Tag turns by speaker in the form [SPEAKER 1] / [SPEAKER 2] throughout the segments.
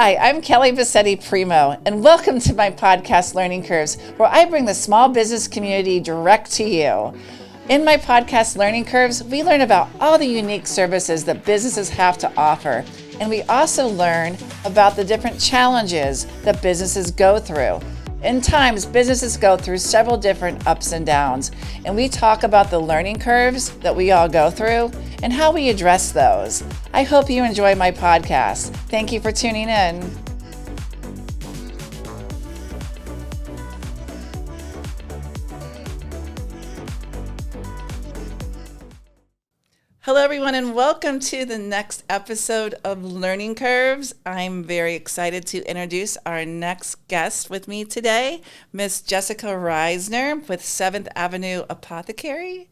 [SPEAKER 1] Hi, I'm Kelly Bassetti Primo, and welcome to my podcast, Learning Curves, where I bring the small business community direct to you. In my podcast, Learning Curves, we learn about all the unique services that businesses have to offer, and we also learn about the different challenges that businesses go through. In times, businesses go through several different ups and downs, and we talk about the learning curves that we all go through and how we address those. I hope you enjoy my podcast. Thank you for tuning in. Hello, everyone, and welcome to the next episode of Learning Curves. I'm very excited to introduce our next guest with me today, Miss Jessica Reisner with Seventh Avenue Apothecary.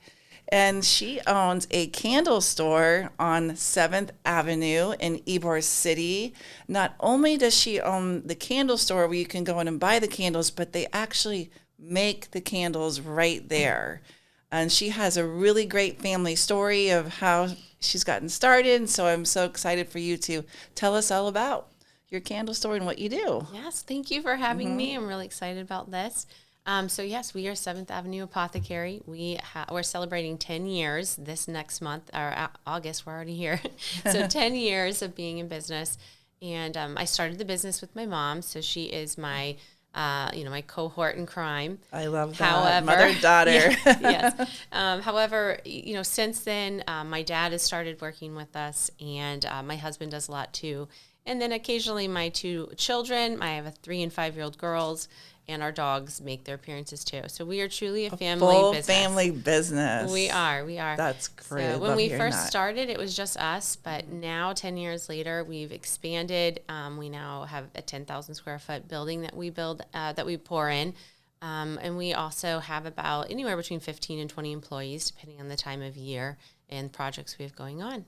[SPEAKER 1] And she owns a candle store on 7th Avenue in Ybor City. Not only does she own the candle store where you can go in and buy the candles, but they actually make the candles right there. And she has a really great family story of how she's gotten started. So I'm so excited for you to tell us all about your candle store and what you do.
[SPEAKER 2] Yes, thank you for having me. I'm really excited about this. Yes, we are 7th Avenue Apothecary. We're celebrating 10 years this next month, or August, we're already here. So 10 years of being in business. And I started the business with my mom, so she is my my cohort in crime.
[SPEAKER 1] I love that. However, mother-daughter.
[SPEAKER 2] Yes. However, since then, my dad has started working with us, and my husband does a lot too. And then occasionally my two children, I have a 3 and 5-year-old girls, and our dogs make their appearances too. So we are truly a family
[SPEAKER 1] full
[SPEAKER 2] business.
[SPEAKER 1] Family business.
[SPEAKER 2] We are.
[SPEAKER 1] That's great.
[SPEAKER 2] So when we first started, it was just us, but now 10 years later, we've expanded. We now have a 10,000 square foot building that we build, that we pour in. And we also have about anywhere between 15 and 20 employees, depending on the time of year and projects we have going on.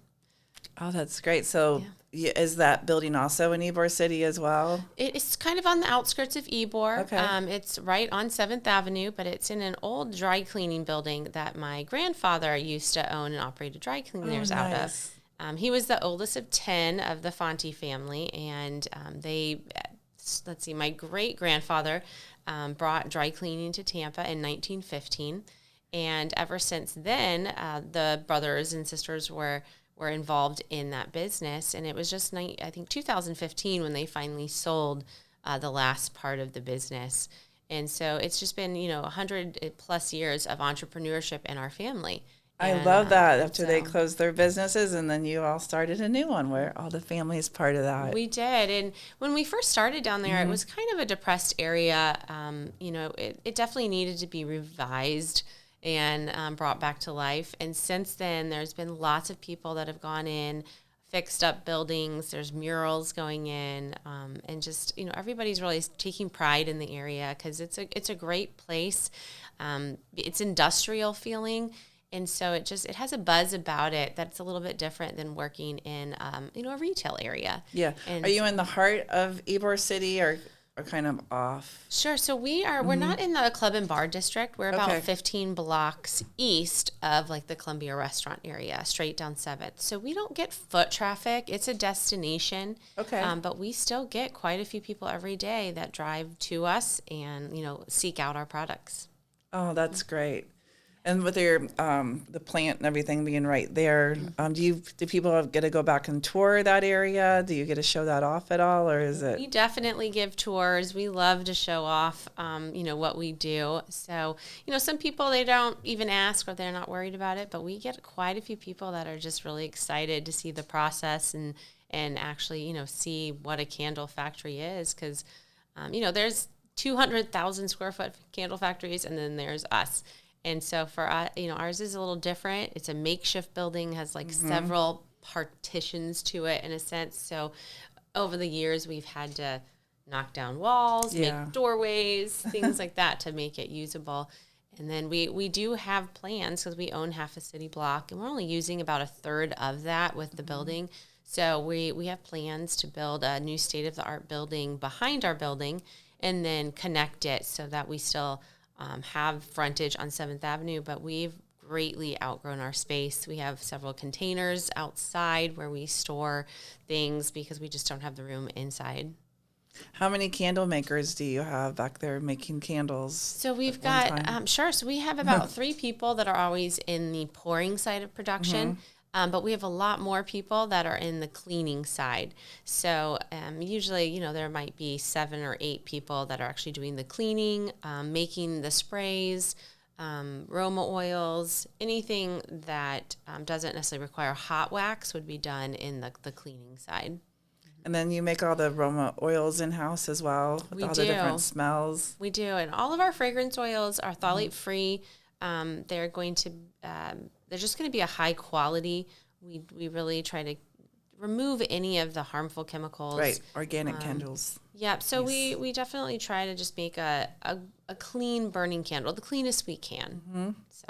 [SPEAKER 1] Oh, that's great. So is that building also in Ybor City as well?
[SPEAKER 2] It's kind of on the outskirts of Ybor.
[SPEAKER 1] Okay.
[SPEAKER 2] It's right on 7th Avenue, but it's in an old dry cleaning building that my grandfather used to own and operate a dry cleaners out of. He was the oldest of 10 of the Fonte family, and my great-grandfather brought dry cleaning to Tampa in 1915, and ever since then, the brothers and sisters were involved in that business. And it was just, I think, 2015 when they finally sold the last part of the business. And so it's just been, 100 plus years of entrepreneurship in our family.
[SPEAKER 1] I love that. After they closed their businesses, and then you all started a new one where all the family is part of that.
[SPEAKER 2] We did. And when we first started down there, it was kind of a depressed area. It definitely needed to be revised and brought back to life. And since then, there's been lots of people that have gone in, fixed up buildings. There's murals going in, and just everybody's really taking pride in the area because it's a great place. It's industrial feeling, and so it has a buzz about it that's a little bit different than working in a retail area.
[SPEAKER 1] Yeah. And are you in the heart of Ybor City or kind of off?
[SPEAKER 2] Sure. So we're not in the club and bar district. We're about 15 blocks east of the Columbia restaurant area, straight down 7th. So we don't get foot traffic. It's a destination.
[SPEAKER 1] Okay.
[SPEAKER 2] But we still get quite a few people every day that drive to us and, seek out our products.
[SPEAKER 1] Oh, that's great. And with your the plant and everything being right there, do people get to go back and tour that area? Do you get to show that off at all, or is it?
[SPEAKER 2] We definitely give tours. We love to show off, what we do. So, some people, they don't even ask or they're not worried about it, but we get quite a few people that are just really excited to see the process and actually, see what a candle factory is, because, there's 200,000 square foot candle factories, and then there's us. And so for us, ours is a little different. It's a makeshift building, has several partitions to it in a sense. So over the years, we've had to knock down walls, make doorways, things like that to make it usable. And then we do have plans because we own half a city block, and we're only using about a third of that with the building. So we have plans to build a new state-of-the-art building behind our building and then connect it so that we still have frontage on 7th Avenue, but we've greatly outgrown our space. We have several containers outside where we store things because we just don't have the room inside.
[SPEAKER 1] How many candle makers do you have back there making candles?
[SPEAKER 2] So we've
[SPEAKER 1] at one
[SPEAKER 2] got,
[SPEAKER 1] time?
[SPEAKER 2] sure. So we have about 3 people that are always in the pouring side of production. But we have a lot more people that are in the cleaning side. So usually, you know, there might be 7 or 8 people that are actually doing the cleaning, making the sprays, aroma oils, anything that doesn't necessarily require hot wax would be done in the cleaning side.
[SPEAKER 1] And then you make all the aroma oils in-house as well with
[SPEAKER 2] We
[SPEAKER 1] all
[SPEAKER 2] do.
[SPEAKER 1] the different smells.
[SPEAKER 2] We do, and all of our fragrance oils are phthalate free. They're going to, they're just going to be a high quality. We really try to remove any of the harmful chemicals.
[SPEAKER 1] Right, organic candles.
[SPEAKER 2] Yep. So we definitely try to just make a clean burning candle, the cleanest we can. So.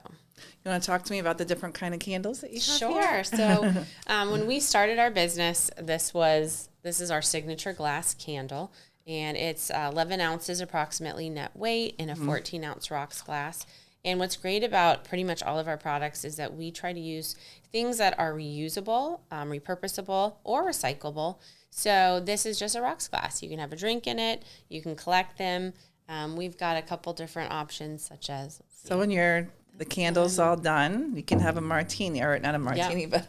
[SPEAKER 1] You want to talk to me about the different kind of candles that you have
[SPEAKER 2] Sure.
[SPEAKER 1] here?
[SPEAKER 2] So when we started our business, this is our signature glass candle, and it's 11 ounces approximately net weight in a 14-ounce rocks glass. And what's great about pretty much all of our products is that we try to use things that are reusable, repurposable, or recyclable. So this is just a rocks glass. You can have a drink in it. You can collect them. We've got a couple different options, such as...
[SPEAKER 1] So when the candle's all done, you can have a martini, or not a martini, but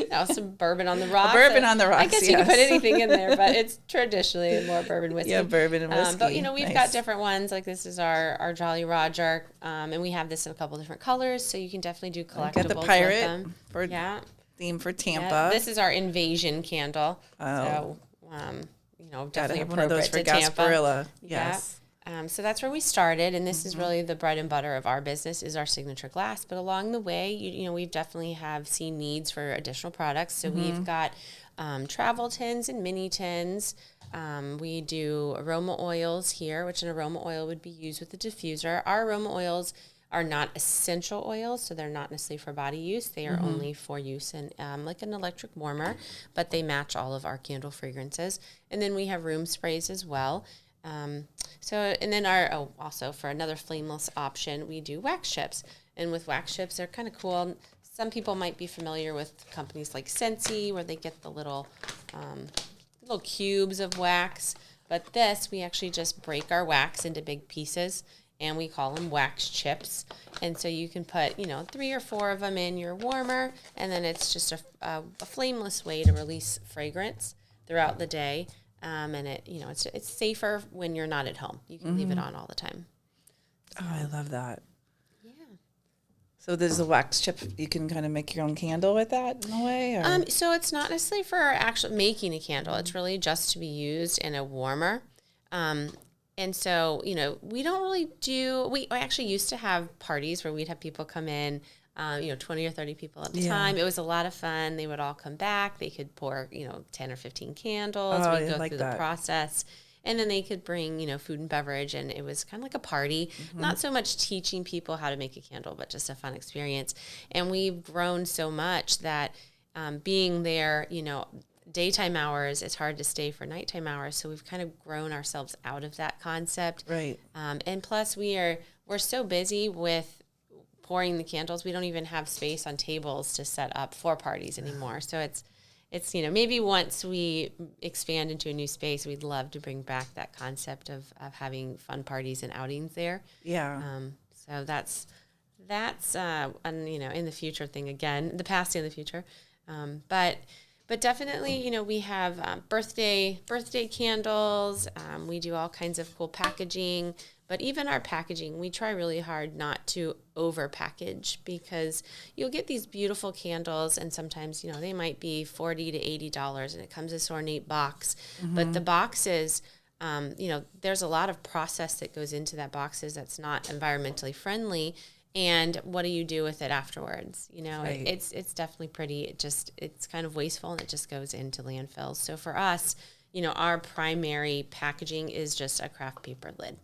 [SPEAKER 2] Now some bourbon on the rocks.
[SPEAKER 1] bourbon on the rocks,
[SPEAKER 2] I guess you can put anything in there, but it's traditionally more bourbon whiskey.
[SPEAKER 1] yeah, bourbon and whiskey.
[SPEAKER 2] But, you know, we've
[SPEAKER 1] Nice.
[SPEAKER 2] got different ones. Like this is our Jolly Roger, and we have this in a couple different colors, so you can definitely do collectibles
[SPEAKER 1] Got the
[SPEAKER 2] with
[SPEAKER 1] pirate
[SPEAKER 2] them.
[SPEAKER 1] for
[SPEAKER 2] Yeah.
[SPEAKER 1] theme for
[SPEAKER 2] Yeah.
[SPEAKER 1] Tampa.
[SPEAKER 2] This is our Invasion candle.
[SPEAKER 1] Oh.
[SPEAKER 2] So, you know,
[SPEAKER 1] Gotta
[SPEAKER 2] definitely
[SPEAKER 1] have one of those for
[SPEAKER 2] appropriate to Tampa.
[SPEAKER 1] Gasparilla.
[SPEAKER 2] Yeah.
[SPEAKER 1] Yes.
[SPEAKER 2] So that's where we started, and this is really the bread and butter of our business is our signature glass. But along the way, you know, we've definitely have seen needs for additional products. So we've got travel tins and mini tins. We do aroma oils here, which an aroma oil would be used with the diffuser. Our aroma oils are not essential oils, so they're not necessarily for body use. They are only for use in like an electric warmer, but they match all of our candle fragrances. And then we have room sprays as well. And then also for another flameless option, we do wax chips. And with wax chips, they're kind of cool. Some people might be familiar with companies like Scentsy, where they get the little cubes of wax. But this, we actually just break our wax into big pieces, and we call them wax chips. And so you can put, 3 or 4 of them in your warmer, and then it's just a flameless way to release fragrance throughout the day. And it's safer when you're not at home. You can leave it on all the time.
[SPEAKER 1] Oh, I love that.
[SPEAKER 2] Yeah.
[SPEAKER 1] So there's a wax chip. You can kind of make your own candle with that in a way? Or?
[SPEAKER 2] So it's not necessarily for actually making a candle. It's really just to be used in a warmer. And so, we don't really we actually used to have parties where we'd have people come in, 20 or 30 people at a time. It was a lot of fun. They would all come back. They could pour, 10 or 15 candles.
[SPEAKER 1] Oh,
[SPEAKER 2] We'd go
[SPEAKER 1] like
[SPEAKER 2] through
[SPEAKER 1] that.
[SPEAKER 2] the process. And then they could bring, food and beverage. And it was kind of like a party. Not so much teaching people how to make a candle, but just a fun experience. And we've grown so much that being there, daytime hours, it's hard to stay for nighttime hours. So we've kind of grown ourselves out of that concept.
[SPEAKER 1] Right.
[SPEAKER 2] And plus we're so busy with pouring the candles. We don't even have space on tables to set up for parties anymore. So it's maybe once we expand into a new space, we'd love to bring back that concept of having fun parties and outings there.
[SPEAKER 1] Yeah.
[SPEAKER 2] So that's in the future thing again, the past and the future. But definitely, we have birthday candles. We do all kinds of cool packaging. But even our packaging, we try really hard not to over package, because you'll get these beautiful candles, and sometimes, they might be $40 to $80, and it comes in this ornate box. But the boxes, there's a lot of process that goes into that boxes that's not environmentally friendly. And what do you do with it afterwards?
[SPEAKER 1] Right.
[SPEAKER 2] It's definitely pretty. It's kind of wasteful, and it just goes into landfills. So for us, our primary packaging is just a craft paper lid.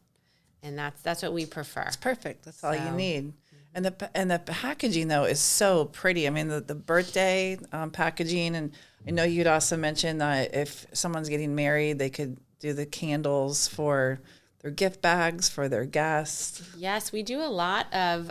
[SPEAKER 2] And that's what we prefer.
[SPEAKER 1] It's perfect. That's all you need. And the packaging, though, is so pretty. I mean, the birthday packaging, and I know you'd also mentioned that if someone's getting married, they could do the candles for their gift bags for their guests.
[SPEAKER 2] Yes, we do a lot of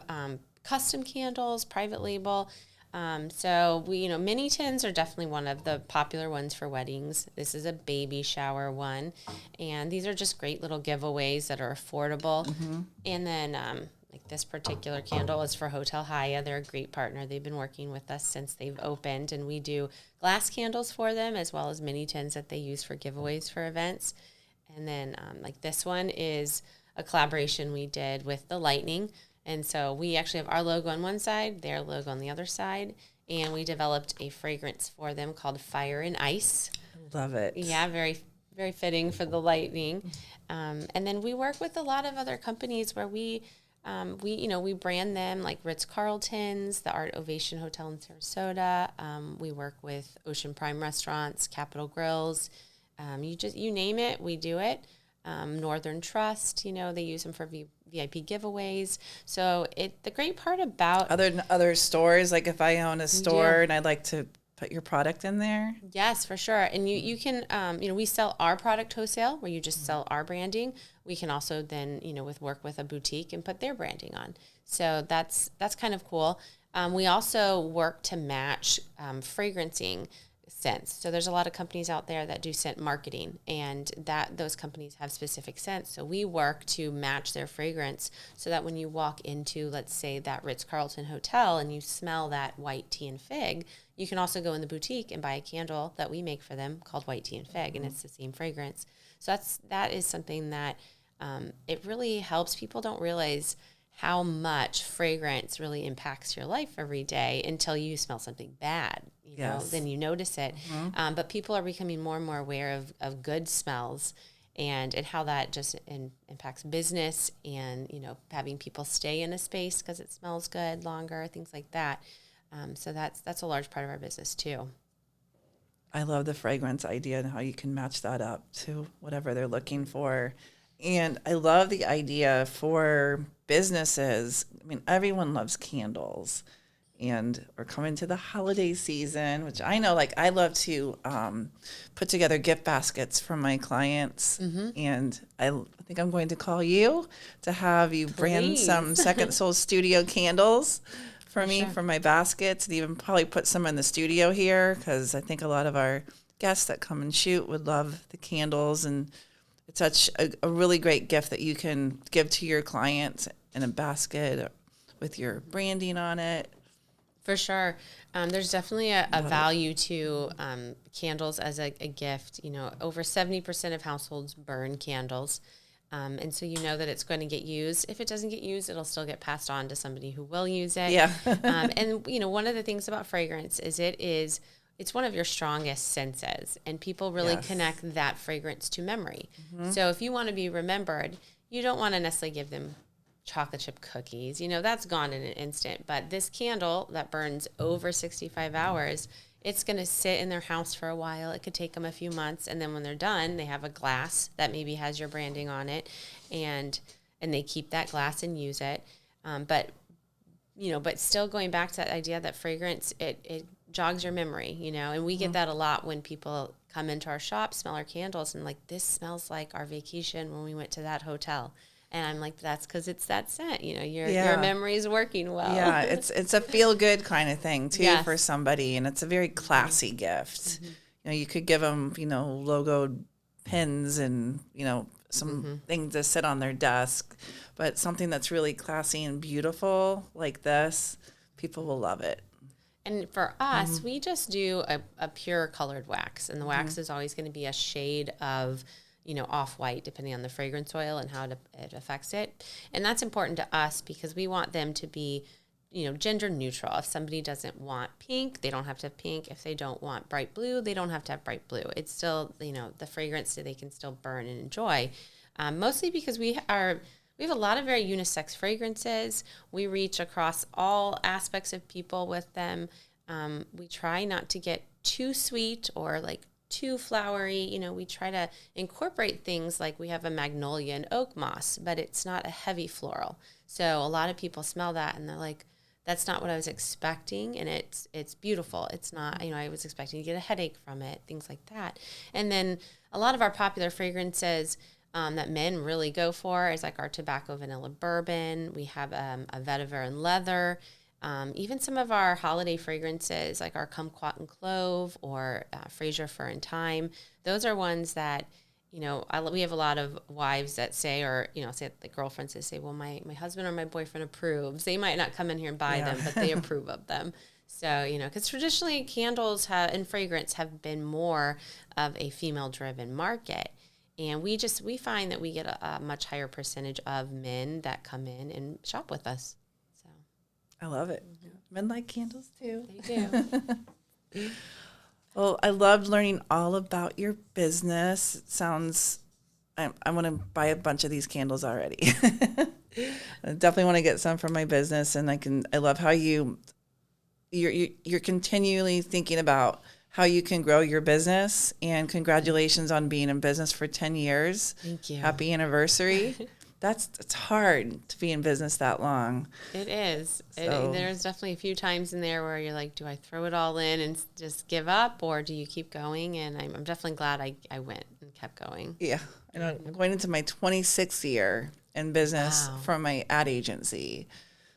[SPEAKER 2] custom candles, private label. So mini tins are definitely one of the popular ones for weddings. This is a baby shower one, and these are just great little giveaways that are affordable. And then, like this particular candle is for Hotel Haya. They're a great partner. They've been working with us since they've opened, and we do glass candles for them as well as mini tins that they use for giveaways for events. And then, like this one is a collaboration we did with the Lightning. And so we actually have our logo on one side, their logo on the other side, and we developed a fragrance for them called Fire and Ice.
[SPEAKER 1] Love it.
[SPEAKER 2] Yeah, very, very fitting for the Lightning. And then we work with a lot of other companies where we brand them, like Ritz-Carlton's, the Art Ovation Hotel in Sarasota. We work with Ocean Prime Restaurants, Capitol Grills. You name it, we do it. Northern Trust, they use them for VIP giveaways. So the great part about
[SPEAKER 1] Other stores, like if I own a store and I'd like to put your product in there.
[SPEAKER 2] Yes, for sure. And you can, we sell our product wholesale where you just sell our branding. We can also then, work with a boutique and put their branding on. So that's kind of cool. We also work to match fragrancing scents. So there's a lot of companies out there that do scent marketing, and those companies have specific scents. So we work to match their fragrance so that when you walk into, let's say, that Ritz-Carlton hotel and you smell that white tea and fig, you can also go in the boutique and buy a candle that we make for them called white tea and fig, and it's the same fragrance. So that is something that it really helps. People don't realize how much fragrance really impacts your life every day until you smell something bad, then you notice it. But people are becoming more and more aware of good smells and how that just impacts business and, having people stay in a space because it smells good longer, things like that. So that's a large part of our business too.
[SPEAKER 1] I love the fragrance idea and how you can match that up to whatever they're looking for. And I love the idea for businesses. I mean, everyone loves candles. And we're coming to the holiday season, which I know, like, I love to put together gift baskets for my clients. And I think I'm going to call you to have you brand some Second Soul Studio candles for me, for my baskets, and even probably put some in the studio here, because I think a lot of our guests that come and shoot would love the candles. And it's such a really great gift that you can give to your clients in a basket with your branding on it.
[SPEAKER 2] For sure. There's definitely a value to candles as a gift. Over 70% of households burn candles. And so that it's going to get used. If it doesn't get used, it'll still get passed on to somebody who will use it.
[SPEAKER 1] Yeah.
[SPEAKER 2] And, one of the things about fragrance is it's one of your strongest senses, and people really connect that fragrance to memory. So if you want to be remembered, you don't want to necessarily give them chocolate chip cookies. That's gone in an instant. But this candle that burns over 65 hours, it's going to sit in their house for a while. It could take them a few months, and then when they're done, they have a glass that maybe has your branding on it, and they keep that glass and use it. But still going back to that idea that fragrance, it jogs your memory, and we get that a lot when people come into our shop, smell our candles, and like, this smells like our vacation when we went to that hotel. And I'm like, that's because it's that scent, your memory is working well.
[SPEAKER 1] Yeah, it's a feel good kind of thing too for somebody, and it's a very classy gift. You could give them, logoed pins and, some things to sit on their desk, but something that's really classy and beautiful like this, people will love it.
[SPEAKER 2] And for us, we just do a pure colored wax, and the wax is always going to be a shade of, off-white, depending on the fragrance oil and how it affects it. And that's important to us because we want them to be, gender neutral. If somebody doesn't want pink, they don't have to have pink. If they don't want bright blue, they don't have to have bright blue. It's still, the fragrance that they can still burn and enjoy. Mostly because we have a lot of very unisex fragrances. We reach across all aspects of people with them. We try not to get too sweet or like too flowery. We try to incorporate things like we have a magnolia and oak moss, but it's not a heavy floral. So a lot of people smell that and they're like, that's not what I was expecting. And it's beautiful. It's not, I was expecting to get a headache from it, things like that. And then a lot of our popular fragrances, that men really go for is like our tobacco vanilla bourbon. We have a vetiver and leather. Even some of our holiday fragrances, like our kumquat and clove or Fraser fir and thyme. Those are ones that, we have a lot of wives that say, or, say the girlfriends that say, well, my husband or my boyfriend approves. They might not come in here and buy them, but they approve of them. So, because traditionally candles and fragrance have been more of a female-driven market. And we find that we get a much higher percentage of men that come in and shop with us. So
[SPEAKER 1] I love it. Mm-hmm. Men like candles too.
[SPEAKER 2] They do.
[SPEAKER 1] Well, I loved learning all about your business. It sounds, I want to buy a bunch of these candles already. I definitely want to get some for my business, and I love how you're continually thinking about how you can grow your business, and congratulations on being in business for 10 years.
[SPEAKER 2] Thank you.
[SPEAKER 1] Happy anniversary. It's hard to be in business that long.
[SPEAKER 2] It is.
[SPEAKER 1] So,
[SPEAKER 2] there's definitely a few times in there where you're like, do I throw it all in and just give up, or do you keep going? And I'm definitely glad I went and kept going.
[SPEAKER 1] Yeah. And I'm going into my 26th year in business
[SPEAKER 2] Wow.
[SPEAKER 1] from my ad agency.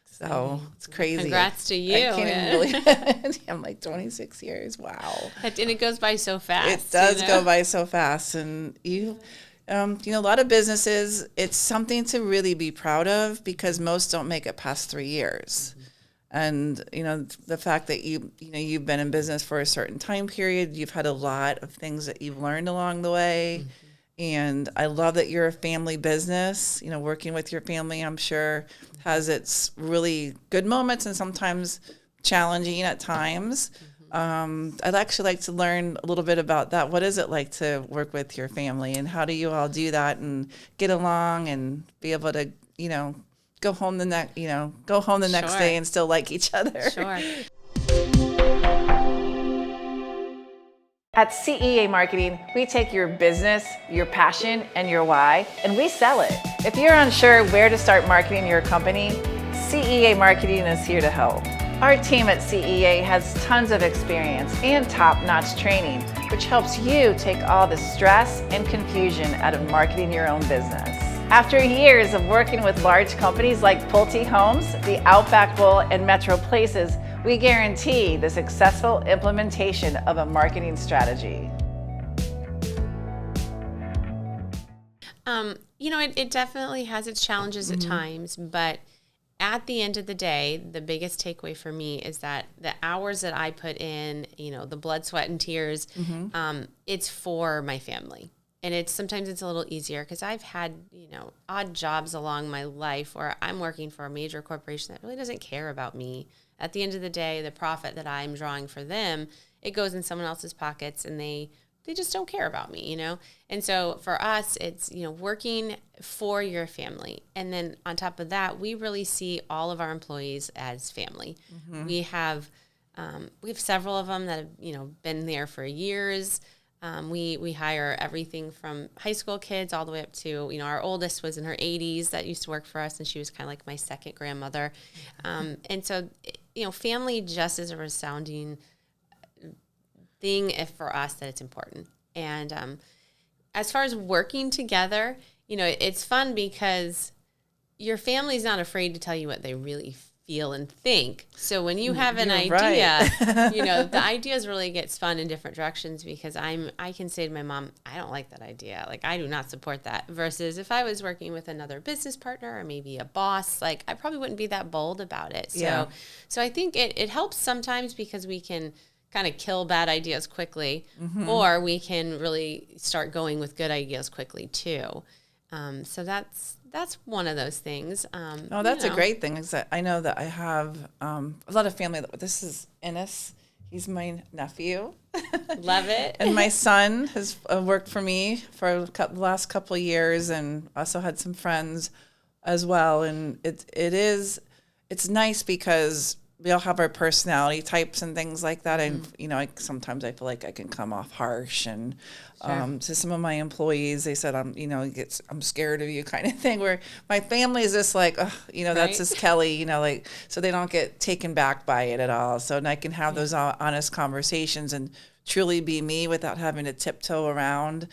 [SPEAKER 1] So it's crazy.
[SPEAKER 2] Congrats to you.
[SPEAKER 1] I can't even believe it. I'm like 26 years. Wow.
[SPEAKER 2] And it goes by so fast.
[SPEAKER 1] It does go by so fast. And a lot of businesses, it's something to really be proud of, because most don't make it past 3 years. Mm-hmm. And, the fact that you've been in business for a certain time period, you've had a lot of things that you've learned along the way. Mm-hmm. And I love that you're a family business. Working with your family, I'm sure, has its really good moments and sometimes challenging at times. Mm-hmm. I'd actually like to learn a little bit about that. What is it like to work with your family, and how do you all do that and get along and be able to, go home the next
[SPEAKER 2] Sure.
[SPEAKER 1] day and still like each other?
[SPEAKER 2] Sure.
[SPEAKER 1] At CEA Marketing, we take your business, your passion, and your why, and we sell it. If you're unsure where to start marketing your company, CEA Marketing is here to help. Our team at CEA has tons of experience and top-notch training, which helps you take all the stress and confusion out of marketing your own business. After years of working with large companies like Pulte Homes, the Outback Bowl, and Metro Places, we guarantee the successful implementation of a marketing strategy.
[SPEAKER 2] It definitely has its challenges at times, but at the end of the day, the biggest takeaway for me is that the hours that I put in, the blood, sweat, and tears, it's for my family. And sometimes it's a little easier because I've had, odd jobs along my life where I'm working for a major corporation that really doesn't care about me. At the end of the day, the profit that I'm drawing for them, it goes in someone else's pockets, and they just don't care about me, And so for us, it's, working for your family. And then on top of that, we really see all of our employees as family. Mm-hmm. We have several of them that have, been there for years. We hire everything from high school kids all the way up to, our oldest was in her 80s that used to work for us, and she was kind of like my second grandmother. And so, family just is a resounding thing for us that it's important. And as far as working together, it's fun because your family's not afraid to tell you what they really feel and think. So when you have an idea,
[SPEAKER 1] right.
[SPEAKER 2] The ideas really gets spun in different directions, because I can say to my mom, I don't like that idea. Like, I do not support that. Versus if I was working with another business partner or maybe a boss, like, I probably wouldn't be that bold about it. So I think it helps sometimes because we can kind of kill bad ideas quickly, or we can really start going with good ideas quickly too. So that's one of those things.
[SPEAKER 1] That's a great thing. Is that I know that I have a lot of family. This is Ennis. He's my nephew.
[SPEAKER 2] Love it.
[SPEAKER 1] And my son has worked for me for the last couple of years, and also had some friends as well. And it's nice because we all have our personality types and things like that. And, sometimes I feel like I can come off harsh. And to some of my employees, they said, I'm scared of you kind of thing, where my family is just like, oh, that's just Kelly, so they don't get taken back by it at all. So, and I can have those honest conversations and truly be me without having to tiptoe around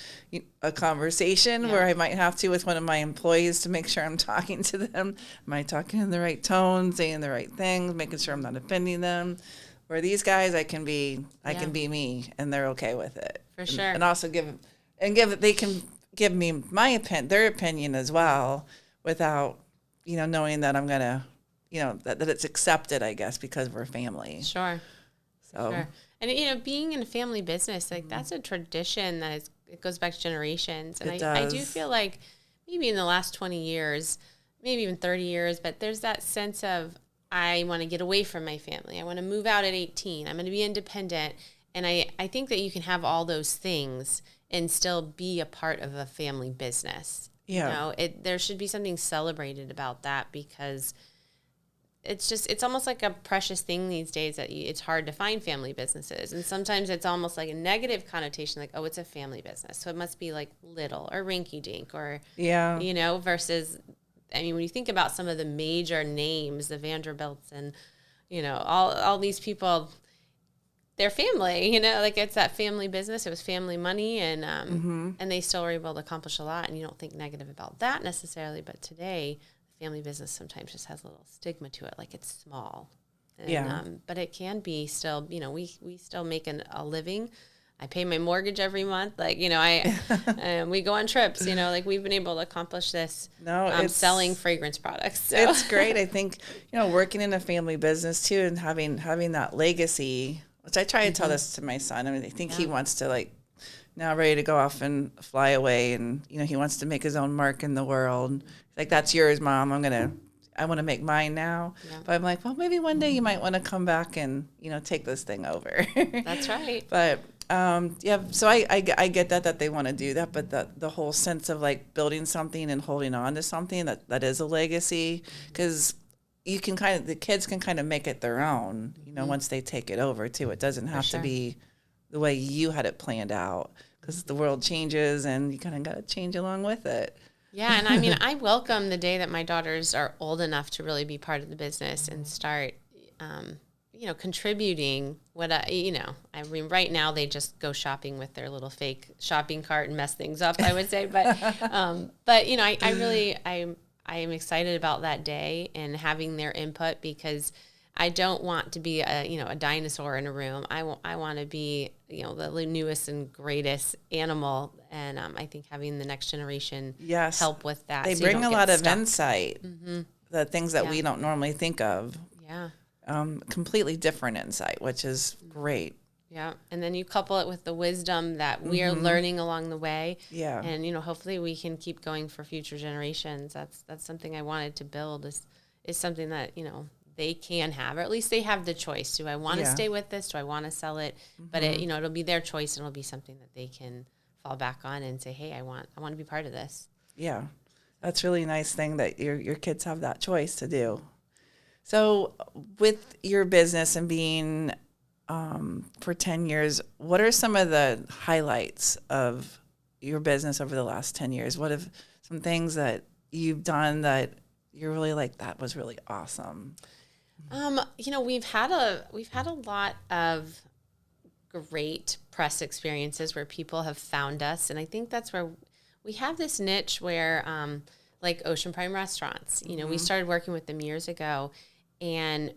[SPEAKER 1] a conversation where I might have to with one of my employees to make sure I'm talking to them. Am I talking in the right tone, saying the right things, making sure I'm not offending them? Where these guys, I can be me, and they're okay with it.
[SPEAKER 2] For sure.
[SPEAKER 1] And also they can give me their opinion as well, without, knowing that I'm gonna, that it's accepted, I guess, because we're family.
[SPEAKER 2] Sure.
[SPEAKER 1] So.
[SPEAKER 2] Sure. And being in a family business, like that's a tradition it goes back to generations. And I do feel like maybe in the last 20 years, maybe even 30 years, but there's that sense of, I want to get away from my family. I want to move out at 18. I'm going to be independent. And I think that you can have all those things and still be a part of a family business.
[SPEAKER 1] Yeah.
[SPEAKER 2] There should be something celebrated about that, because it's almost like a precious thing these days that it's hard to find family businesses. And sometimes it's almost like a negative connotation, like, oh, it's a family business, so it must be like little or rinky dink or, versus, I mean, when you think about some of the major names, the Vanderbilts and, all these people, they're family, like it's that family business. It was family money, and and they still were able to accomplish a lot. And you don't think negative about that necessarily, but today, family business sometimes just has a little stigma to it, like it's small. And, but it can be still, we still make a living. I pay my mortgage every month. Like, we go on trips, like we've been able to accomplish this selling fragrance products. So.
[SPEAKER 1] It's great. I think, working in a family business too, and having that legacy, which I try to tell this to my son. I mean, I think he wants to now ready to go off and fly away, and he wants to make his own mark in the world. Like, that's yours, Mom. I want to make mine now. Yeah. But I'm like, well, maybe one day you might want to come back and take this thing over.
[SPEAKER 2] That's right.
[SPEAKER 1] But so I get that they want to do that, but the whole sense of like building something and holding on to something that is a legacy, because the kids can kind of make it their own, once they take it over too. It doesn't have to be the way you had it planned out, because the world changes and you kind of got to change along with it.
[SPEAKER 2] Yeah, and I mean, I welcome the day that my daughters are old enough to really be part of the business and start, contributing I mean, right now they just go shopping with their little fake shopping cart and mess things up, I would say. But I am excited about that day and having their input, because I don't want to be a dinosaur in a room. I want to be, the newest and greatest animal. And I think having the next generation help with that.
[SPEAKER 1] They bring a lot of insight, the things that we don't normally think of.
[SPEAKER 2] Yeah.
[SPEAKER 1] Completely different insight, which is great.
[SPEAKER 2] Yeah. And then you couple it with the wisdom that we are learning along the way.
[SPEAKER 1] Yeah.
[SPEAKER 2] And, hopefully we can keep going for future generations. That's something I wanted to build is something that, they can have, or at least they have the choice. Do I want to stay with this? Do I want to sell it? But it'll be their choice, and it'll be something that they can fall back on and say, hey, I want to be part of this.
[SPEAKER 1] Yeah. That's really nice thing that your kids have that choice to do. So with your business and being for 10 years, what are some of the highlights of your business over the last 10 years? What have some things that you've done that you're really like, that was really awesome?
[SPEAKER 2] We've had a lot of great press experiences where people have found us. And I think that's where we have this niche where, like Ocean Prime Restaurants, we started working with them years ago, and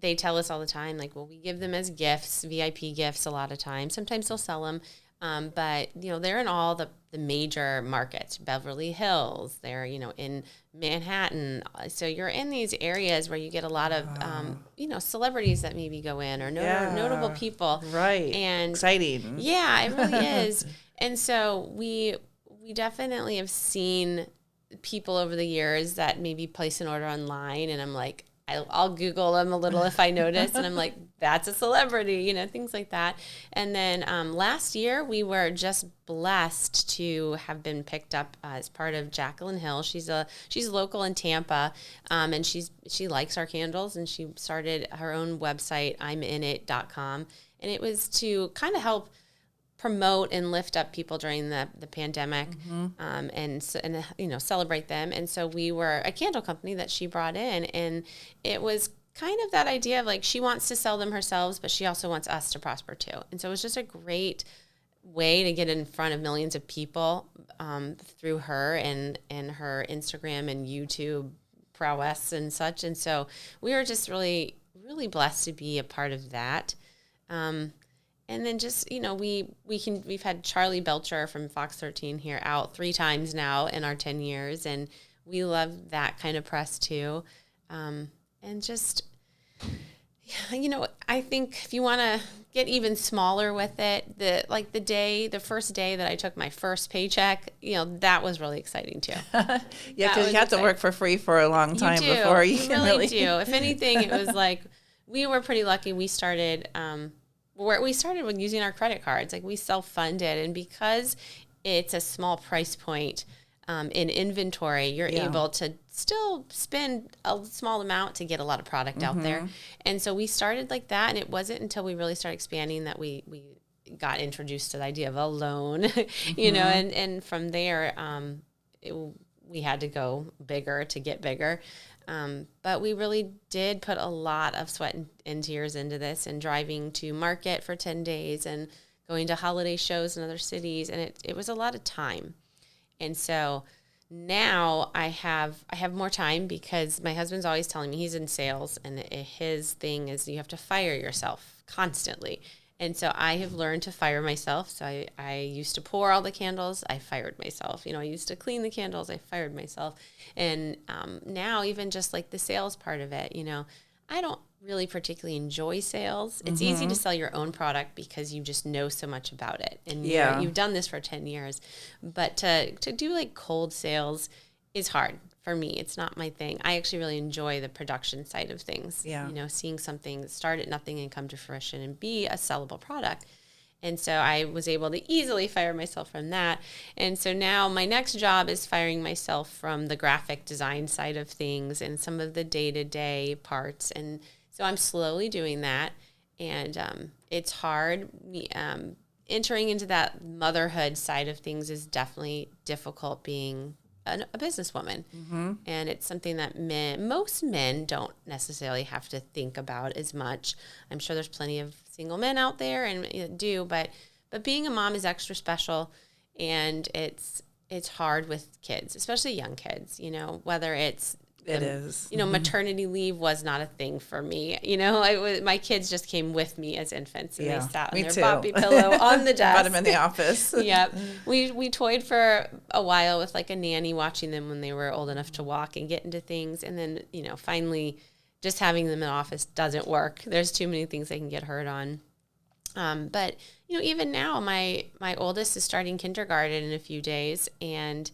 [SPEAKER 2] they tell us all the time, like, well, we give them as gifts, VIP gifts a lot of times. Sometimes they'll sell them. But, they're in all the major markets, Beverly Hills, they're, in Manhattan. So you're in these areas where you get a lot of, celebrities that maybe go in, or notable people.
[SPEAKER 1] Right.
[SPEAKER 2] And
[SPEAKER 1] exciting.
[SPEAKER 2] Yeah, it really is. And so we definitely have seen people over the years that maybe place an order online, and I'm like, I'll Google them a little if I notice, and I'm like, that's a celebrity, things like that. And then last year, we were just blessed to have been picked up as part of Jacqueline Hill. She's local in Tampa, and she likes our candles, and she started her own website, iminit.com, and it was to kind of help promote and lift up people during the pandemic, and celebrate them. And so we were a candle company that she brought in, and it was kind of that idea of like she wants to sell them herself, but she also wants us to prosper too. And so it was just a great way to get in front of millions of people through her and her Instagram and YouTube prowess and such. And so we were just really, really blessed to be a part of that. And then just, we've had Charlie Belcher from Fox 13 here out 3 times now in our 10 years. And we love that kind of press too. And just, I think if you want to get even smaller with it, the first day that I took my first paycheck, that was really exciting too.
[SPEAKER 1] Yeah, because you have to work for free for a long time before you can
[SPEAKER 2] really do. If anything, it was like we were pretty lucky. We started with using our credit cards. Like we self-funded, and because it's a small price point in inventory, you're able to still spend a small amount to get a lot of product out there. And so we started like that, and it wasn't until we really started expanding that we got introduced to the idea of a loan, and from there, we had to go bigger to get bigger. But we really did put a lot of sweat and tears into this, and driving to market for 10 days and going to holiday shows in other cities. And it was a lot of time. And so now I have more time because my husband's always telling me, he's in sales, and his thing is you have to fire yourself constantly. And so I have learned to fire myself. So I used to pour all the candles. I fired myself. I used to clean the candles. I fired myself. And now even just like the sales part of it, I don't really particularly enjoy sales. It's easy to sell your own product because you just know so much about it. And you've done this for 10 years. But to do like cold sales is hard. For me, it's not my thing. I actually really enjoy the production side of things. Yeah. Seeing something start at nothing and come to fruition and be a sellable product. And so I was able to easily fire myself from that. And so now my next job is firing myself from the graphic design side of things and some of the day-to-day parts. And so I'm slowly doing that. And it's hard. Entering into that motherhood side of things is definitely difficult being a businesswoman. And it's something that most men don't necessarily have to think about as much. I'm sure there's plenty of single men out there and do, but being a mom is extra special, and it's hard with kids, especially young kids, whether it's maternity leave was not a thing for me. My kids just came with me as infants, and they sat on their Boppy pillow on the desk.
[SPEAKER 1] Brought them in the office.
[SPEAKER 2] Yep. We toyed for a while with like a nanny watching them when they were old enough to walk and get into things. And then, finally just having them in the office doesn't work. There's too many things they can get hurt on. But even now, my oldest is starting kindergarten in a few days, and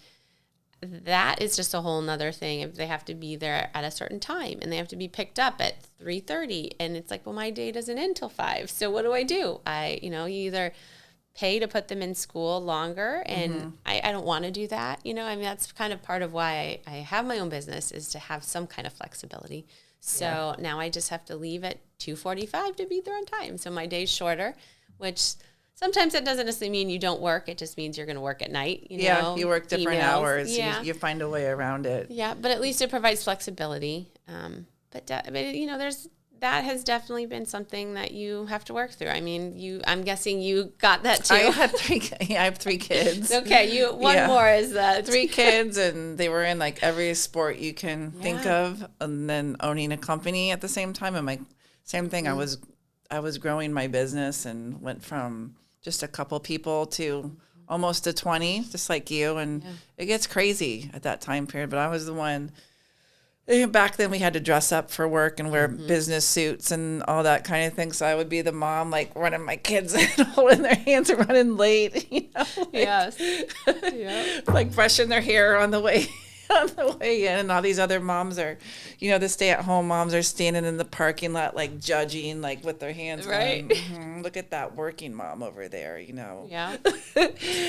[SPEAKER 2] that is just a whole nother thing. If they have to be there at a certain time and they have to be picked up at 3:30, and it's like, well, my day doesn't end till 5. So what do? You either pay to put them in school longer, and I don't want to do that. That's kind of part of why I have my own business, is to have some kind of flexibility. So now I just have to leave at 2:45 to be there on time. So my day's shorter, which sometimes that doesn't necessarily mean you don't work. It just means you're going to work at night.
[SPEAKER 1] You work different hours. Yeah. You find a way around it.
[SPEAKER 2] Yeah, but at least it provides flexibility. But that has definitely been something that you have to work through. I mean, I'm guessing you got that too.
[SPEAKER 1] I have 3 kids.
[SPEAKER 2] Okay, one more is that
[SPEAKER 1] 3 kids, and they were in like every sport you can think of, and then owning a company at the same time. And same thing. I was growing my business and went from just a couple people to almost to 20, just like you. And it gets crazy at that time period. But I was the one. Back then we had to dress up for work and wear business suits and all that kind of thing. So I would be the mom, like running my kids and holding their hands and running late, like brushing their hair on the way in. And all these other moms are, the stay-at-home moms are standing in the parking lot, like judging, like with their hands
[SPEAKER 2] right.
[SPEAKER 1] Going, look at that working mom over there,
[SPEAKER 2] Yeah.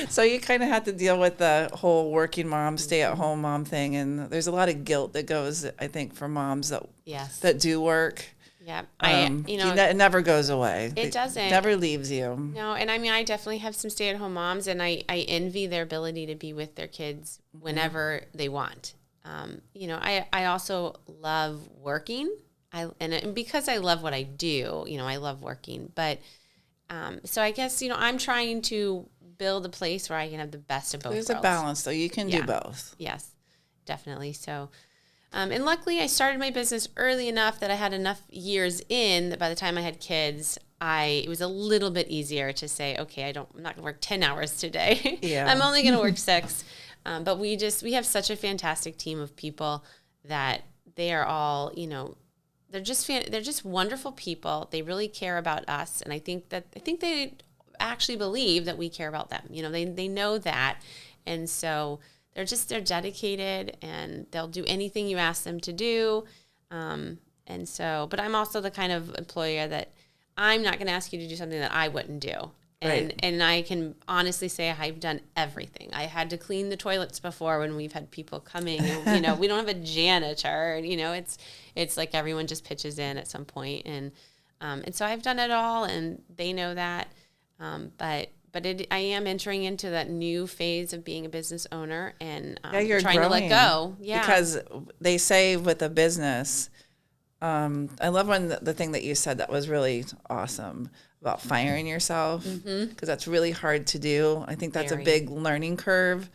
[SPEAKER 1] So you kind of have to deal with the whole working mom, stay-at-home mom thing. And there's a lot of guilt that goes, I think, for moms that do work.
[SPEAKER 2] Yeah.
[SPEAKER 1] It never goes away.
[SPEAKER 2] It doesn't.
[SPEAKER 1] Never leaves you.
[SPEAKER 2] No, and I definitely have some stay-at-home moms, and I envy their ability to be with their kids whenever they want. I also love working. and because I love what I do, I love working. But so I guess I'm trying to build a place where I can have the best of both
[SPEAKER 1] There's
[SPEAKER 2] worlds.
[SPEAKER 1] a balance, though. You can do both.
[SPEAKER 2] Yes, definitely. So, and luckily, I started my business early enough that I had enough years in that by the time I had kids, it was a little bit easier to say, okay, I'm not going to work 10 hours today.
[SPEAKER 1] Yeah.
[SPEAKER 2] I'm only going to work 6. But we have such a fantastic team of people that they are all, they're just wonderful people. They really care about us. And I think they actually believe that we care about them. They know that. And so they're dedicated, and they'll do anything you ask them to do. But I'm also the kind of employer that I'm not going to ask you to do something that I wouldn't do. And I can honestly say I've done everything. I had to clean the toilets before when we've had people coming. And, we don't have a janitor. It's like everyone just pitches in at some point. And so I've done it all, and they know that. I am entering into that new phase of being a business owner, and
[SPEAKER 1] you're
[SPEAKER 2] trying
[SPEAKER 1] growing,
[SPEAKER 2] to let go. Yeah,
[SPEAKER 1] because they say with a business, I love the thing that you said that was really awesome about firing yourself, because that's really hard to do. I think that's a big learning curve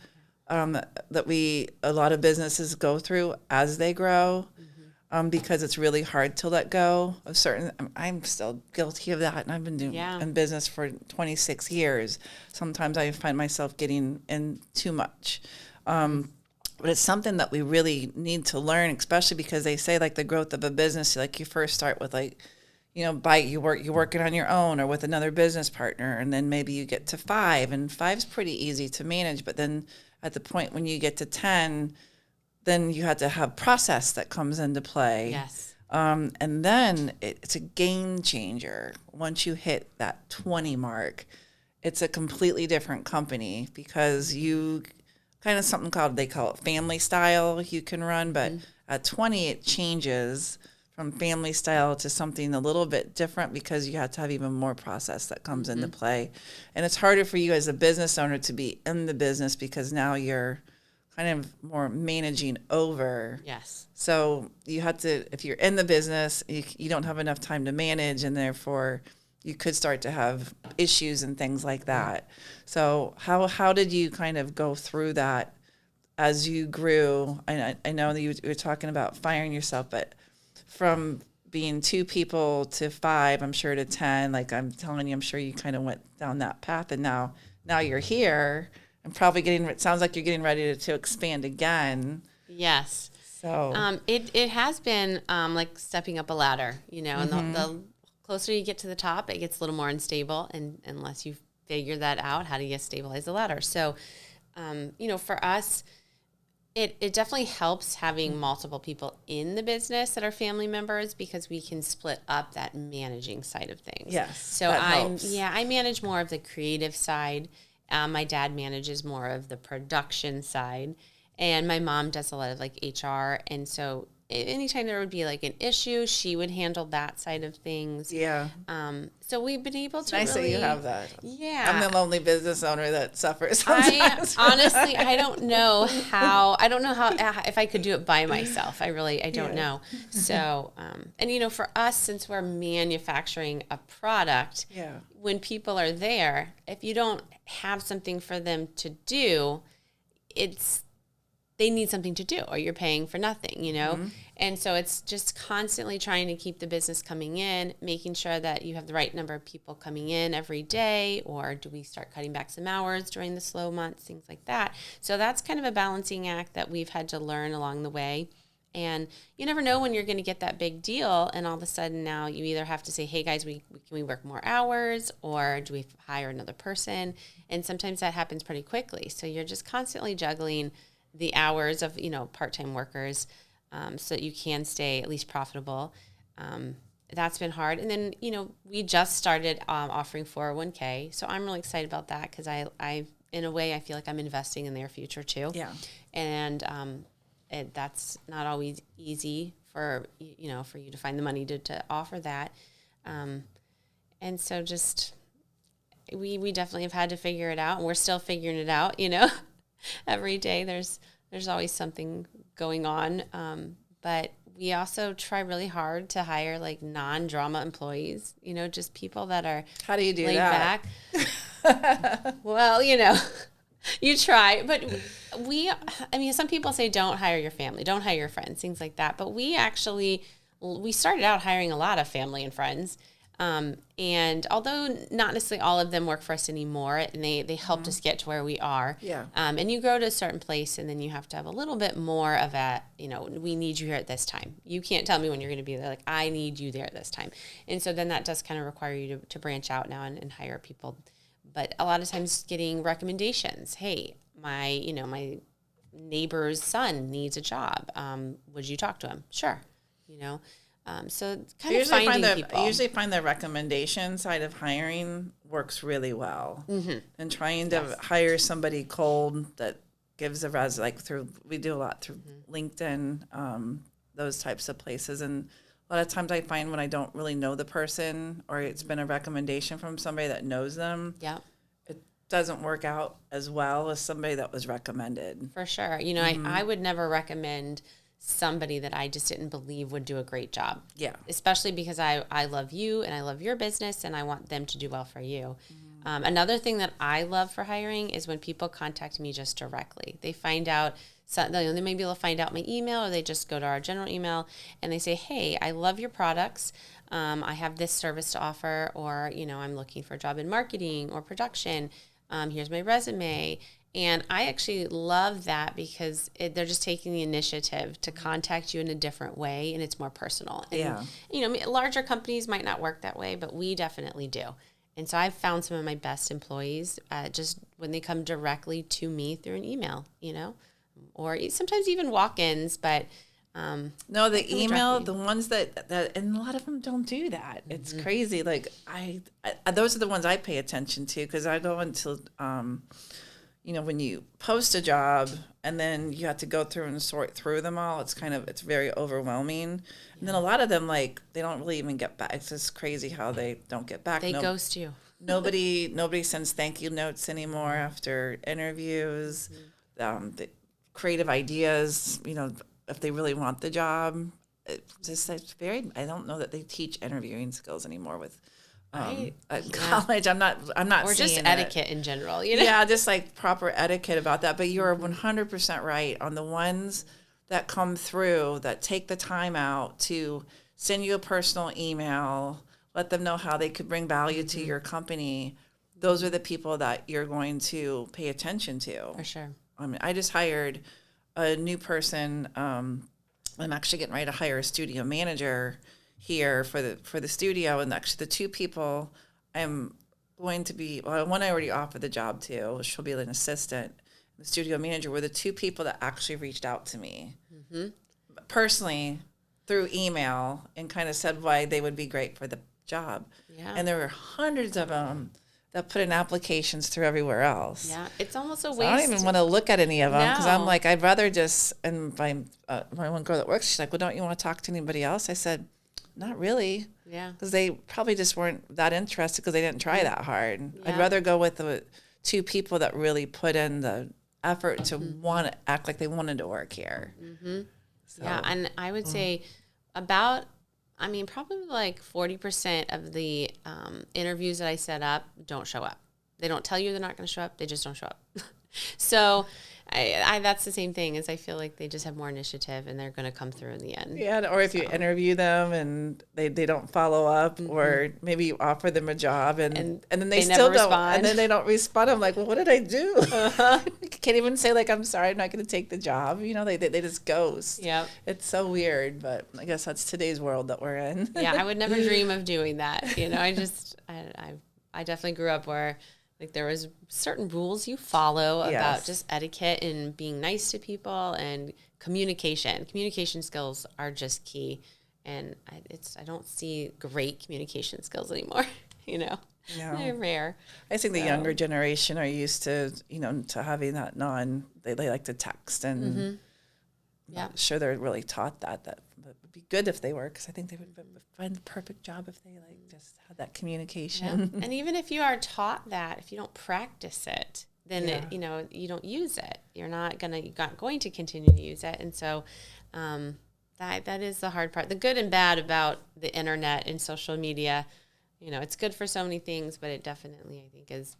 [SPEAKER 1] that a lot of businesses go through as they grow. Because it's really hard to let go of certain. I'm still guilty of that, and I've been doing in business for 26 years. Sometimes I find myself getting in too much, but it's something that we really need to learn, especially because they say like the growth of a business, like you first start with you're working on your own or with another business partner, and then maybe you get to 5, and 5's pretty easy to manage, but then at the point when you get to 10. Then you have to have process that comes into play.
[SPEAKER 2] Yes.
[SPEAKER 1] And then it's a game changer. Once you hit that 20 mark, it's a completely different company, because you kind of they call it family style you can run. But at 20, it changes from family style to something a little bit different, because you have to have even more process that comes into play. And it's harder for you as a business owner to be in the business, because now you're kind of more managing over.
[SPEAKER 2] Yes.
[SPEAKER 1] So you have to, if you're in the business, you don't have enough time to manage, and therefore you could start to have issues and things like that. So how did you kind of go through that as you grew? I know that you were talking about firing yourself, but from being 2 people to 5, I'm sure to 10, like I'm telling you, I'm sure you kind of went down that path, and now you're here. And probably it sounds like you're getting ready to expand again.
[SPEAKER 2] Yes.
[SPEAKER 1] So
[SPEAKER 2] it has been like stepping up a ladder, and the closer you get to the top, it gets a little more unstable, and unless you figure that out, how do you stabilize the ladder? So, for us, it definitely helps having multiple people in the business that are family members, because we can split up that managing side of things.
[SPEAKER 1] Yes.
[SPEAKER 2] So I manage more of the creative side. My dad manages more of the production side, and my mom does a lot of like HR. And so anytime there would be like an issue, she would handle that side of things.
[SPEAKER 1] Yeah.
[SPEAKER 2] So we've been able to
[SPEAKER 1] nice
[SPEAKER 2] really,
[SPEAKER 1] that you have that.
[SPEAKER 2] Yeah.
[SPEAKER 1] I'm the lonely business owner that suffers sometimes.
[SPEAKER 2] Honestly, I don't know how, if I could do it by myself. I don't know. So, and for us, since we're manufacturing a product, when people are there, if you don't have something for them to do, they need something to do, or you're paying for nothing, And so it's just constantly trying to keep the business coming in, making sure that you have the right number of people coming in every day, or do we start cutting back some hours during the slow months, things like that. So that's kind of a balancing act that we've had to learn along the way. And you never know when you're going to get that big deal, and all of a sudden now you either have to say, hey guys, can we work more hours, or do we hire another person? And sometimes that happens pretty quickly. So you're just constantly juggling the hours of, part-time workers, so that you can stay at least profitable. That's been hard. And then, we just started offering 401k. So I'm really excited about that, because I in a way, I feel like I'm investing in their future too.
[SPEAKER 1] Yeah.
[SPEAKER 2] And that's not always easy for you to find the money to offer that. And so just we definitely have had to figure it out, and we're still figuring it out. Every day there's always something going on. but we also try really hard to hire like non-drama employees, just people that are
[SPEAKER 1] How do you do
[SPEAKER 2] laid
[SPEAKER 1] that?
[SPEAKER 2] back. Well, you try, but some people say don't hire your family, don't hire your friends, things like that. But we started out hiring a lot of family and friends. And although not necessarily all of them work for us anymore, and they helped us get to where we are.
[SPEAKER 1] Yeah.
[SPEAKER 2] And you grow to a certain place, and then you have to have a little bit more of a, we need you here at this time. You can't tell me when you're going to be there. Like, I need you there at this time. And so then that does kind of require you to branch out now and hire people. But a lot of times getting recommendations. Hey, my neighbor's son needs a job. Would you talk to him? Sure. So kind of finding people.
[SPEAKER 1] I usually find the recommendation side of hiring works really well. And trying to hire somebody cold that gives a we do a lot through LinkedIn, those types of places. And a lot of times I find when I don't really know the person or it's been a recommendation from somebody that knows them, it doesn't work out as well as somebody that was recommended.
[SPEAKER 2] For sure. I would never recommend somebody that I just didn't believe would do a great job.
[SPEAKER 1] Yeah.
[SPEAKER 2] Especially because I love you and I love your business and I want them to do well for you. Another thing that I love for hiring is when people contact me just directly. They find out, they may be able to find out my email, or they just go to our general email and they say, hey, I love your products. I have this service to offer, or, I'm looking for a job in marketing or production. Here's my resume. And I actually love that because they're just taking the initiative to contact you in a different way, and it's more personal. And, larger companies might not work that way, but we definitely do. And so I've found some of my best employees just when they come directly to me through an email, or sometimes even walk-ins, but
[SPEAKER 1] no, the email, the ones that and a lot of them don't do that. It's crazy. Like I those are the ones I pay attention to, because I go into when you post a job and then you have to go through and sort through them all, it's very overwhelming. And then a lot of them, they don't really even get back. It's just crazy how they don't get back.
[SPEAKER 2] They ghost you.
[SPEAKER 1] Nobody sends thank you notes anymore after interviews. The creative ideas, if they really want the job. I don't know that they teach interviewing skills anymore with at college. I'm not
[SPEAKER 2] or
[SPEAKER 1] seeing
[SPEAKER 2] just etiquette in general,
[SPEAKER 1] Yeah, just proper etiquette about that. But you're 100% right on the ones that come through that take the time out to send you a personal email, let them know how they could bring value to your company. Those are the people that you're going to pay attention to.
[SPEAKER 2] For sure.
[SPEAKER 1] I just hired a new person. I'm actually getting ready to hire a studio manager here for the studio, and actually the two people I'm going to be, one I already offered the job to. She'll be an assistant. The studio manager were the two people that actually reached out to me personally through email and kind of said why they would be great for the job.
[SPEAKER 2] Yeah.
[SPEAKER 1] And there were hundreds of them that put in applications through everywhere else.
[SPEAKER 2] Yeah, it's almost a waste.
[SPEAKER 1] I don't even want to look at any of them because
[SPEAKER 2] No.
[SPEAKER 1] I'm like, I'd rather just, and my one girl that works, she's like, well, don't you want to talk to anybody else? I said, not really.
[SPEAKER 2] Yeah.
[SPEAKER 1] Because they probably just weren't that interested because they didn't try that hard.
[SPEAKER 2] Yeah.
[SPEAKER 1] I'd rather go with the two people that really put in the effort to want to act like they wanted to work here. So,
[SPEAKER 2] Yeah, and I would say about, probably 40% of the interviews that I set up don't show up. They don't tell you they're not going to show up. They just don't show up. So I that's the same thing, is I feel like they just have more initiative and they're going to come through in the end.
[SPEAKER 1] Yeah, or if you interview them and they don't follow up, or maybe you offer them a job and then they still
[SPEAKER 2] never
[SPEAKER 1] don't
[SPEAKER 2] respond.
[SPEAKER 1] And then they don't respond. I'm like, well, what did I do? Can't even say I'm sorry, I'm not going to take the job. They just ghost.
[SPEAKER 2] Yep.
[SPEAKER 1] It's so weird, but I guess that's today's world that we're in.
[SPEAKER 2] Yeah, I would never dream of doing that. I definitely grew up where there was certain rules you follow about just etiquette and being nice to people and communication. Communication skills are just key, and I don't see great communication skills anymore.
[SPEAKER 1] No.
[SPEAKER 2] They're rare.
[SPEAKER 1] I think the younger generation are used to to having that they like to text, and I'm not sure they're really taught that it would be good if they were, because I think they would find the perfect job if they just had that communication.
[SPEAKER 2] Yeah. And even if you are taught that, if you don't practice it, then you don't use it. You're not going to continue to use it. And so That is the hard part. The good and bad about the internet and social media, it's good for so many things, but it definitely, I think, is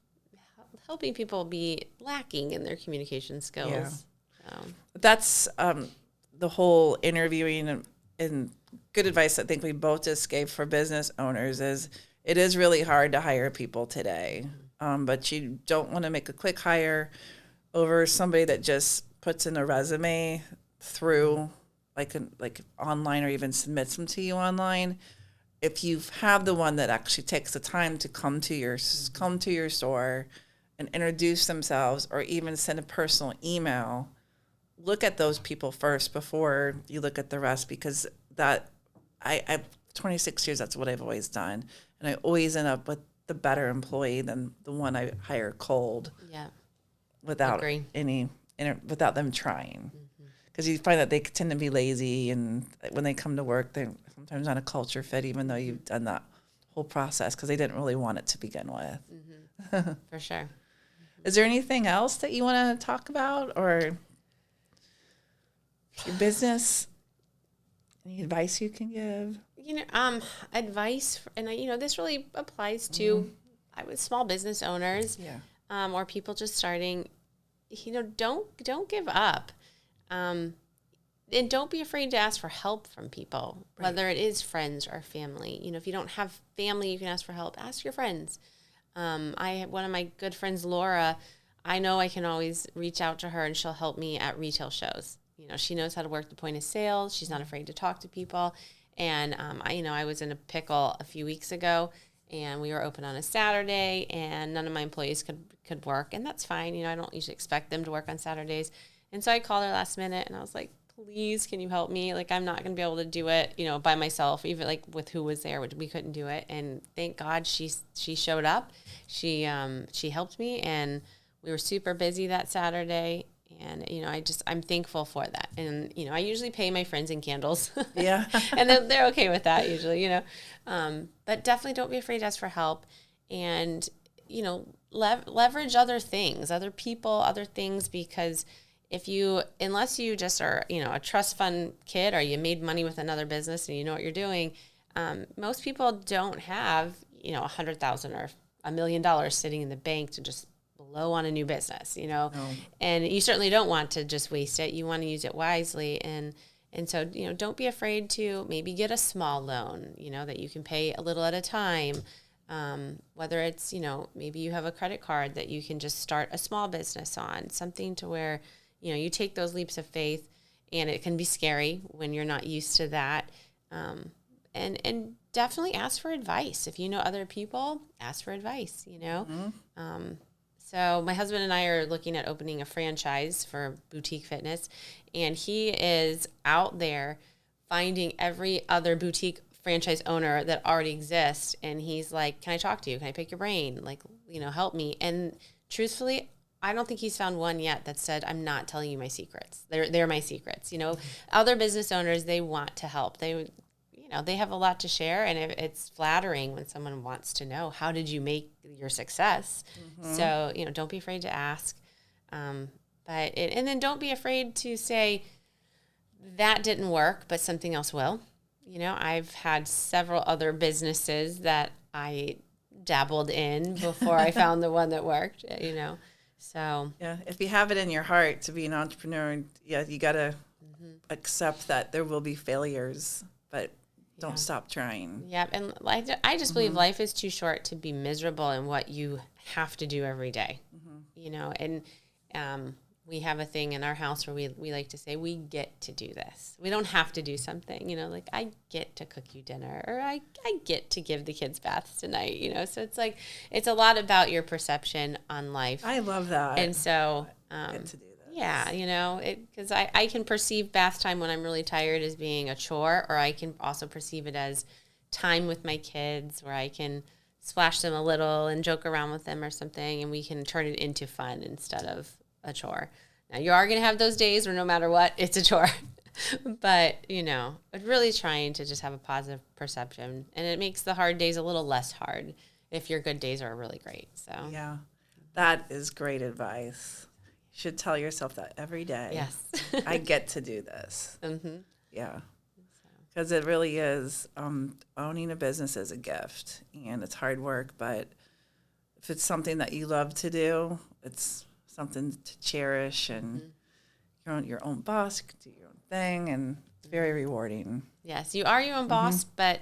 [SPEAKER 2] helping people be lacking in their communication skills.
[SPEAKER 1] Yeah. That's the whole interviewing and good advice I think we both just gave for business owners is it is really hard to hire people today. But you don't want to make a quick hire over somebody that just puts in a resume through like online or even submits them to you online. If you have the one that actually takes the time to come to your store and introduce themselves or even send a personal email, look at those people first before you look at the rest, because that I 26 years, that's what I've always done. And I always end up with the better employee than the one I hire cold.
[SPEAKER 2] Yeah.
[SPEAKER 1] Without
[SPEAKER 2] Agree.
[SPEAKER 1] without them trying. Because you find that they tend to be lazy, and when they come to work, they're sometimes not a culture fit, even though you've done that whole process because they didn't really want it to begin with.
[SPEAKER 2] For sure.
[SPEAKER 1] Is there anything else that you want to talk about, or your business? Any advice you can give?
[SPEAKER 2] Advice, and this really applies to small business owners, or people just starting. Don't give up. And don't be afraid to ask for help from people, whether it is friends or family. If you don't have family, you can ask for help. Ask your friends. I have one of my good friends, Laura. I know I can always reach out to her, and she'll help me at retail shows. She knows how to work the point of sale. She's not afraid to talk to people. And I was in a pickle a few weeks ago, and we were open on a Saturday, and none of my employees could work, and that's fine. I don't usually expect them to work on Saturdays. And so I called her last minute, and I was like, please, can you help me? Like, I'm not going to be able to do it, by myself, even like with who was there, we couldn't do it. And thank God she showed up. She helped me, and we were super busy that Saturday. And, I'm thankful for that. And, I usually pay my friends in candles.
[SPEAKER 1] Yeah.
[SPEAKER 2] And they're okay with that usually, But definitely don't be afraid to ask for help. And, leverage other things, other people, other things, because unless you just are, a trust fund kid, or you made money with another business and you know what you're doing, most people don't have, $100,000 or $1 million sitting in the bank to just blow on a new business, No. And you certainly don't want to just waste it. You want to use it wisely. And so, don't be afraid to maybe get a small loan, that you can pay a little at a time. Whether it's, maybe you have a credit card that you can just start a small business on, something to where, you take those leaps of faith, and it can be scary when you're not used to that. And definitely ask for advice. If you know other people, ask for advice, So my husband and I are looking at opening a franchise for boutique fitness, and he is out there finding every other boutique franchise owner that already exists. And he's like, can I talk to you? Can I pick your brain? Like, help me. And truthfully, I don't think he's found one yet that said, I'm not telling you my secrets. They're my secrets. Other business owners, they want to help. They have a lot to share, and it's flattering when someone wants to know, how did you make your success? So, don't be afraid to ask. And then don't be afraid to say, that didn't work, but something else will. I've had several other businesses that I dabbled in before I found the one that worked, So
[SPEAKER 1] yeah, if you have it in your heart to be an entrepreneur, you got to accept that there will be failures, but don't stop trying.
[SPEAKER 2] Yeah, and I just believe life is too short to be miserable in what you have to do every day. And we have a thing in our house where we like to say, we get to do this. We don't have to do something, like I get to cook you dinner, or I get to give the kids baths tonight, So it's like, it's a lot about your perception on life.
[SPEAKER 1] I love that.
[SPEAKER 2] And so,
[SPEAKER 1] get to do this.
[SPEAKER 2] Yeah, because I can perceive bath time when I'm really tired as being a chore, or I can also perceive it as time with my kids where I can splash them a little and joke around with them or something, and we can turn it into fun instead of a chore. Now, you are going to have those days where no matter what, it's a chore. But, but really trying to just have a positive perception. And it makes the hard days a little less hard if your good days are really great. So
[SPEAKER 1] yeah, that is great advice. You should tell yourself that every day.
[SPEAKER 2] Yes.
[SPEAKER 1] I get to do this. Yeah. because it really is. Owning a business is a gift, and it's hard work, but if it's something that you love to do, it's something to cherish, and you're your own boss, you can do your own thing, and it's very rewarding.
[SPEAKER 2] Yes, you are your own boss, but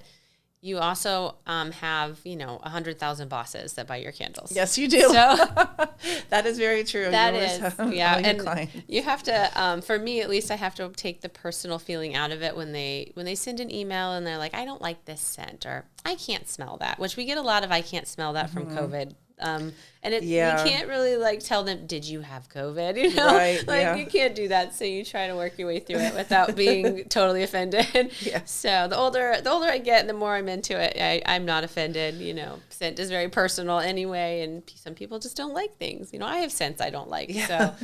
[SPEAKER 2] you also have, 100,000 bosses that buy your candles.
[SPEAKER 1] Yes, you do. So that is very true.
[SPEAKER 2] That is, yeah. And
[SPEAKER 1] clients.
[SPEAKER 2] You have to, for me at least, I have to take the personal feeling out of it when they send an email and they're like, I don't like this scent, or I can't smell that, which we get a lot of I can't smell that from COVID. And you can't really tell them, did you have COVID?
[SPEAKER 1] Right,
[SPEAKER 2] you can't do that. So you try to work your way through it without being totally offended. Yeah. So the older I get, the more I'm into it. I'm not offended. Scent is very personal anyway, and some people just don't like things. I have scents I don't like. Yeah.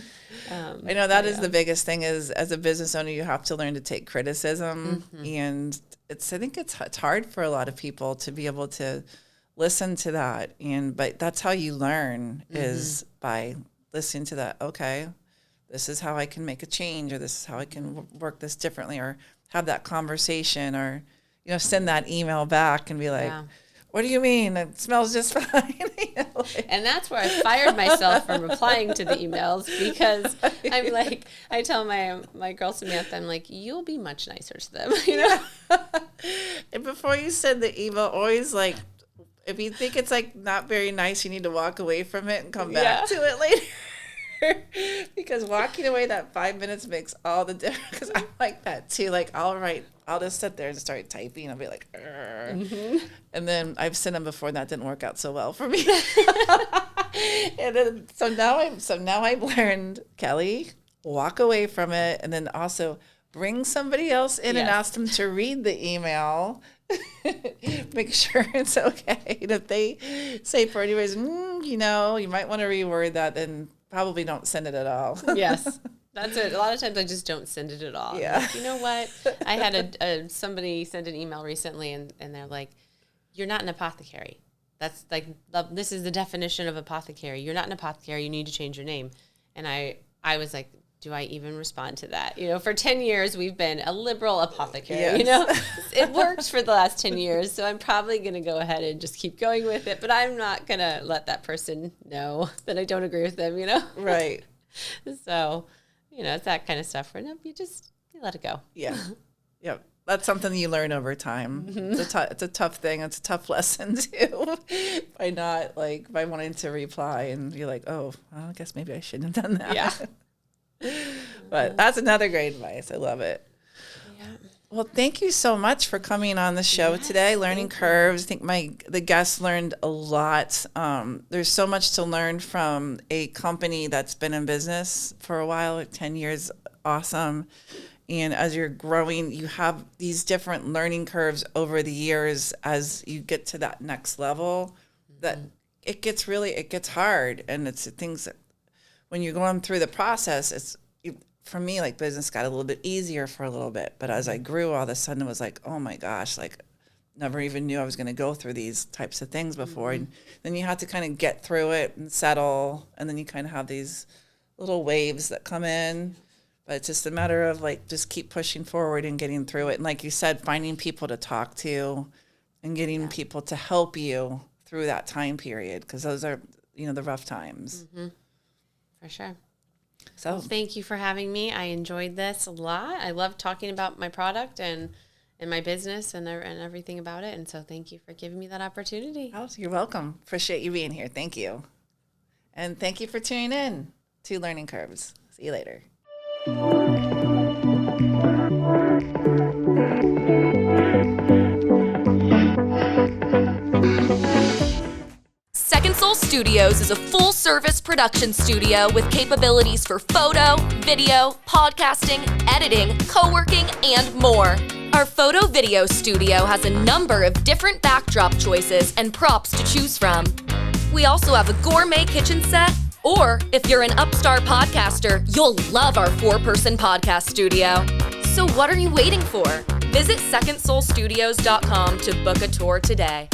[SPEAKER 2] So
[SPEAKER 1] I know that is the biggest thing is, as a business owner, you have to learn to take criticism, and I think it's hard for a lot of people to be able to listen to that, but that's how you learn is by listening to that. Okay, this is how I can make a change, or this is how I can work this differently, or have that conversation, or send that email back and be like, what do you mean? It smells just fine.
[SPEAKER 2] And that's where I fired myself from replying to the emails, because I'm like, I tell my girl Samantha, I'm like, you'll be much nicer to them,
[SPEAKER 1] And before you send the email, always if you think it's not very nice, you need to walk away from it and come back to it later. Because walking away that 5 minutes makes all the difference. Because I'm like that too. I'll just sit there and start typing. I'll be like, and then I've sent them before, and that didn't work out so well for me. And then so now I've learned, Kelly, walk away from it, and then also bring somebody else in and ask them to read the email. Make sure it's okay. And if they say for any reason, you might want to reword that, then probably don't send it at all.
[SPEAKER 2] Yes, that's it. A lot of times I just don't send it at all.
[SPEAKER 1] Yeah.
[SPEAKER 2] Like, you know what? I had somebody send an email recently, and they're like, you're not an apothecary. That's this is the definition of apothecary. You're not an apothecary. You need to change your name. And I was like, do I even respond to that? For 10 years, we've been a liberal apothecary, It worked for the last 10 years, so I'm probably going to go ahead and just keep going with it, but I'm not going to let that person know that I don't agree with them,
[SPEAKER 1] Right.
[SPEAKER 2] So, it's that kind of stuff where you let it go.
[SPEAKER 1] Yeah. Yep. That's something you learn over time. It's a tough thing. It's a tough lesson too. by wanting to reply and you're like, oh, well, I guess maybe I shouldn't have done that.
[SPEAKER 2] Yeah.
[SPEAKER 1] But that's another great advice. I love it.
[SPEAKER 2] Yeah.
[SPEAKER 1] Well, thank you so much for coming on the show today, Learning Curves. I think the guests learned a lot. There's so much to learn from a company that's been in business for a while, 10 years, awesome. And as you're growing, you have these different learning curves over the years as you get to that next level. That it gets hard, and it's things that when you're going through the process, for me, business got a little bit easier for a little bit. But as I grew, all of a sudden it was like, oh my gosh, never even knew I was going to go through these types of things before. And then you have to kind of get through it and settle. And then you kind of have these little waves that come in. But it's just a matter of just keep pushing forward and getting through it. And like you said, finding people to talk to and getting people to help you through that time period. Because those are, the rough times.
[SPEAKER 2] Mm-hmm. For sure.
[SPEAKER 1] So
[SPEAKER 2] well, thank you for having me. I enjoyed this a lot. I love talking about my product and my business and everything about it. And so thank you for giving me that opportunity.
[SPEAKER 1] Oh, you're welcome. Appreciate you being here. Thank you. And thank you for tuning in to Learning Curves. See you later.
[SPEAKER 3] Second Soul Studios is a full-service production studio with capabilities for photo, video, podcasting, editing, co-working, and more. Our photo video studio has a number of different backdrop choices and props to choose from. We also have a gourmet kitchen set, or if you're an upstart podcaster, you'll love our 4-person podcast studio. So what are you waiting for? Visit secondsoulstudios.com to book a tour today.